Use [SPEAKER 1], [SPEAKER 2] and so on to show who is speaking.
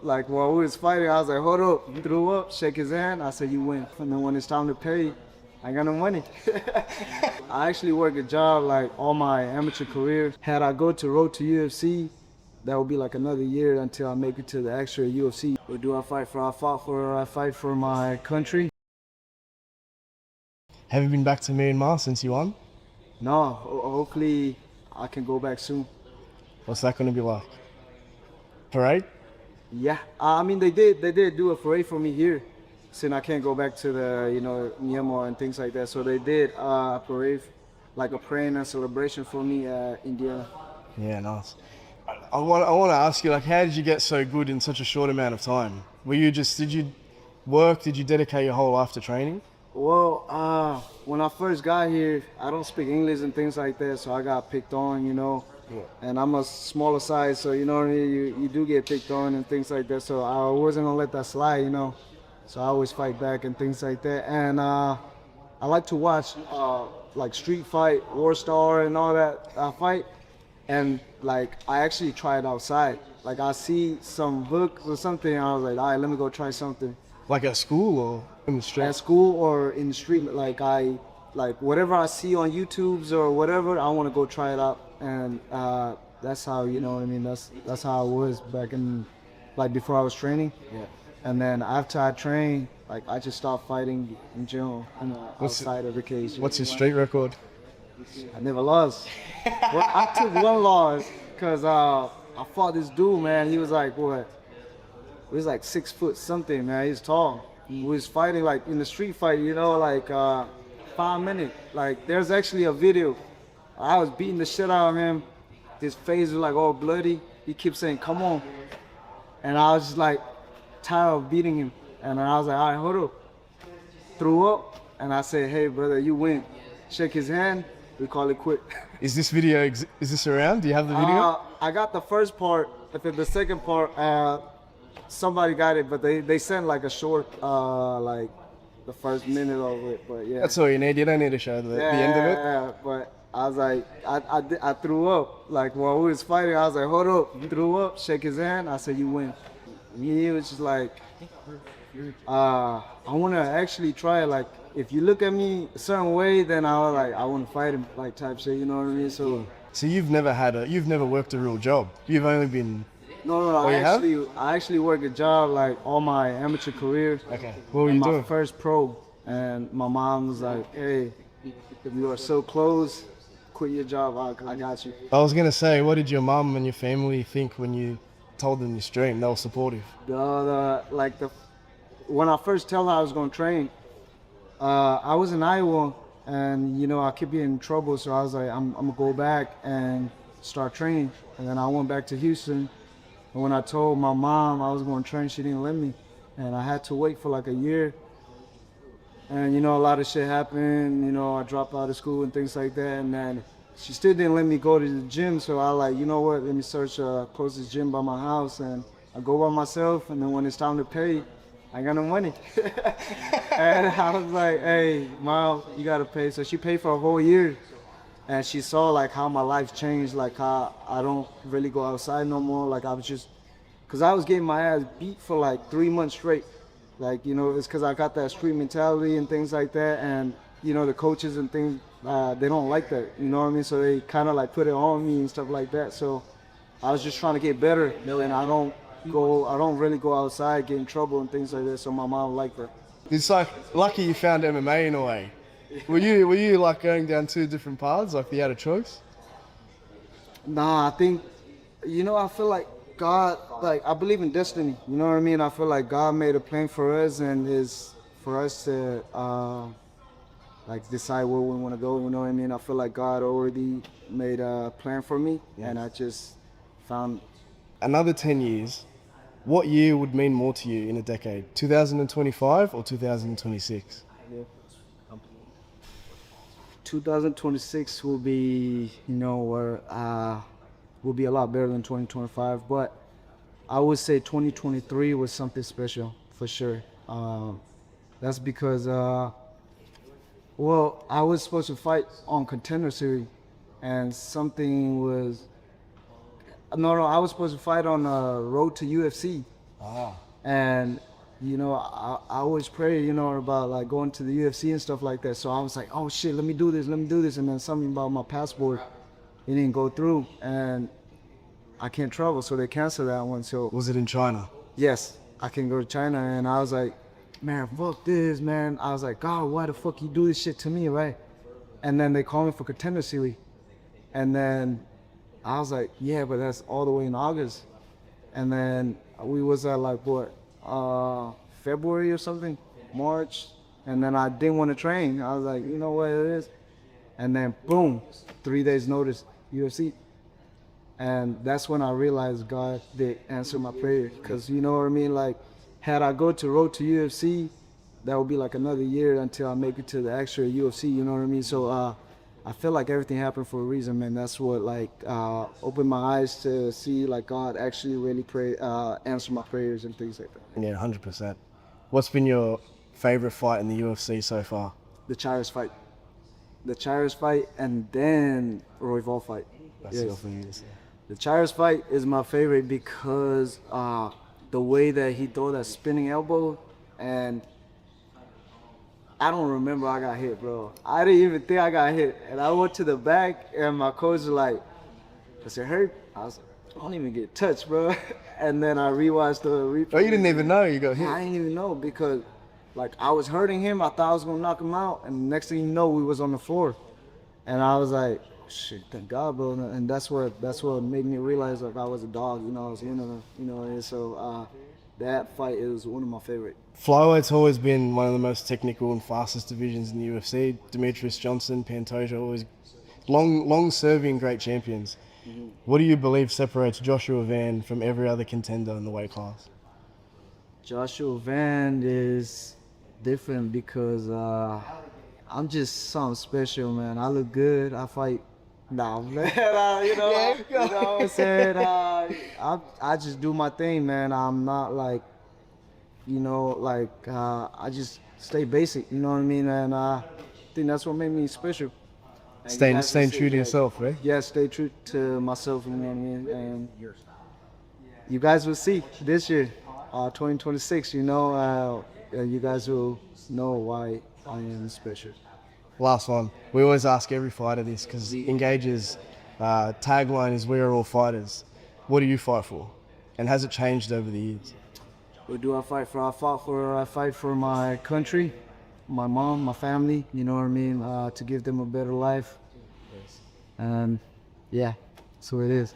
[SPEAKER 1] Like while we was fighting, I was like, hold up, he threw up, shake his hand. I said, you win. And then when it's time to pay, I got no money. I actually work a job like all my amateur career. Had I go to Road to UFC, that would be like another year until I make it to the actual UFC. What do I fight for? I fight for my country.
[SPEAKER 2] Have you been back to Myanmar since you won?
[SPEAKER 1] No, hopefully I can go back soon.
[SPEAKER 2] What's that going to be like? Parade?
[SPEAKER 1] Yeah, I mean they did do a parade for me here, since I can't go back to the Myanmar and things like that. So they did a parade, like a prayer and a celebration for me at Indiana.
[SPEAKER 2] Yeah, nice. I want to ask you, like, how did you get so good in such a short amount of time? Did you work, did you dedicate your whole life to training?
[SPEAKER 1] Well, when I first got here, I don't speak English and things like that, so I got picked on.
[SPEAKER 2] Yeah.
[SPEAKER 1] And I'm a smaller size, so you know what I mean. You do get picked on and things like that. So I wasn't gonna let that slide. So I always fight back and things like that. And I like to watch like Street Fight, War Star, and all that fight. And like I actually try it outside. Like I see some hooks or something, and I was like, all right, let me go try something
[SPEAKER 2] Like at school or in the street?
[SPEAKER 1] at school or in the street. Like whatever I see on YouTube's or whatever, I want to go try it out. And that's how you know what I mean. That's how I was back in like before I was training.
[SPEAKER 2] Yeah.
[SPEAKER 1] And then after I trained, like I just stopped fighting in general and
[SPEAKER 2] What's-
[SPEAKER 1] outside of the cage.
[SPEAKER 2] What's your street record?
[SPEAKER 1] I never lost. Well, I took one loss because I fought this dude, man. He was like what? He was like 6 foot something, man. He's tall. We was fighting like in the street fight, like 5 minutes. Like there's actually a video. I was beating the shit out of him. His face was like all bloody. He kept saying, "Come on," and I was just like tired of beating him. And I was like, "All right, hold up." Threw up, and I said, "Hey, brother, you win." Shake his hand. We call it quit.
[SPEAKER 2] Is this video, is this around? Do you have the video?
[SPEAKER 1] I got the first part, but then the second part, somebody got it, but they sent like a short, like the first minute of it. But yeah,
[SPEAKER 2] That's all you need. You don't need to show the end of it.
[SPEAKER 1] yeah, but I was like, I threw up. Like while we was fighting, I was like, hold up, you threw up. Shake his hand. I said, you win. He was just like, I want to actually try it. Like if you look at me a certain way, then I was like, I want to fight him, like type shit. You know what I mean? So.
[SPEAKER 2] So you've never worked a real job. You've only been.
[SPEAKER 1] No.
[SPEAKER 2] Oh, you have?
[SPEAKER 1] I actually work a job like all my amateur career.
[SPEAKER 2] Okay. What were
[SPEAKER 1] And
[SPEAKER 2] you
[SPEAKER 1] my
[SPEAKER 2] doing?
[SPEAKER 1] first pro, and my mom was like, "Hey, if you are so close, quit your job. I got you."
[SPEAKER 2] I was gonna say, what did your mum and your family think when you told them your dream? They were supportive.
[SPEAKER 1] When I first tell her I was gonna train, I was in Iowa, and I kept getting in trouble, so I was like, I'm gonna go back and start training. And then I went back to Houston, and when I told my mom I was gonna train, she didn't let me, and I had to wait for like a year. And a lot of shit happened. I dropped out of school and things like that, and then she still didn't let me go to the gym. So I like, you know what? Let me search closest gym by my house, and I go by myself. And then when it's time to pay, I got no money. And I was like, hey, Mom, you gotta pay. So she paid for a whole year, and she saw like how my life changed, like how I don't really go outside no more. Like I was just, cause I was getting my ass beat for like 3 months straight. Like, it's because I got that street mentality and things like that. And, the coaches and things, they don't like that. You know what I mean? So they kind of like put it on me and stuff like that. So I was just trying to get better. And I don't really go outside, get in trouble and things like that. So my mom liked that.
[SPEAKER 2] It's like lucky you found MMA in a way. Were you like going down two different paths, like you had a choice?
[SPEAKER 1] Nah, I think, I feel like God, like I believe in destiny. You know what I mean? I feel like God made a plan for us, and is for us to like decide where we want to go. You know what I mean? I feel like God already made a plan for me, and I just found.
[SPEAKER 2] Another 10 years, what year would mean more to you in a decade? 2025 or 2026?
[SPEAKER 1] 2026 will be, will be a lot better than 2025, but I would say 2023 was something special for sure. That's because, I was supposed to fight on Contender Series, and something was. No, I was supposed to fight on Road to UFC, And I always pray, about like going to the UFC and stuff like that. So I was like, oh shit, let me do this. And then something about my passport, it didn't go through, and I can't travel, so they canceled that one. So
[SPEAKER 2] Was it in China?
[SPEAKER 1] yes, I can go to China, and I was like, man, fuck this, man. I was like, God, why the fuck you do this shit to me, right? And then they called me for Contender Series, and then I was like, yeah, but that's all the way in August. And then we was at like what, February or something, March. And then I didn't want to train. I was like, you know what it is. And then boom, 3 days notice, UFC. And that's when I realized God did answer my prayer. Cause you know what I mean? Like, had I go to road to UFC, that would be like another year until I make it to the actual UFC. You know what I mean? So I feel like everything happened for a reason, man. That's what like opened my eyes to see like God actually really answer my prayers and things like that.
[SPEAKER 2] Yeah, 100%. What's been your favorite fight in the UFC so far?
[SPEAKER 1] The Chairez fight, and then Royval fight.
[SPEAKER 2] That's your for you to say.
[SPEAKER 1] The Chairez fight is my favorite because the way that he threw that spinning elbow, and I don't remember I got hit, bro. I didn't even think I got hit. And I went to the back, and my coach was like, does it hurt? I was like, I don't even get touched, bro. And then I rewatched the replay.
[SPEAKER 2] Oh, you didn't even know you got hit?
[SPEAKER 1] I didn't even know because, like, I was hurting him. I thought I was going to knock him out. And next thing you know, we was on the floor. And I was like, shit, thank God, bro. And that's what made me realize, like, I was a dog. I was winning, and so that fight is one of my favorite.
[SPEAKER 2] Flyweight's always been one of the most technical and fastest divisions in the UFC. Demetrius Johnson, Pantoja, always long-serving great champions. Mm-hmm. What do you believe separates Joshua Van from every other contender in the weight class?
[SPEAKER 1] Joshua Van is different because I'm just something special, man. I look good. I fight. Nah, man. You know what I'm saying? I just do my thing, man. I'm not like, I just stay basic. You know what I mean? And I think that's what made me special.
[SPEAKER 2] Staying true to yourself, right?
[SPEAKER 1] Yeah, stay true to myself. You know what I mean? And you guys will see this year, 2026. You guys will know why I am special.
[SPEAKER 2] Last one. We always ask every fighter this because Engage's tagline is "We are all fighters." What do you fight for? And has it changed over the years?
[SPEAKER 1] What do I fight for? I fight for my country, my mom, my family. You know what I mean? To give them a better life. And yeah, so it is.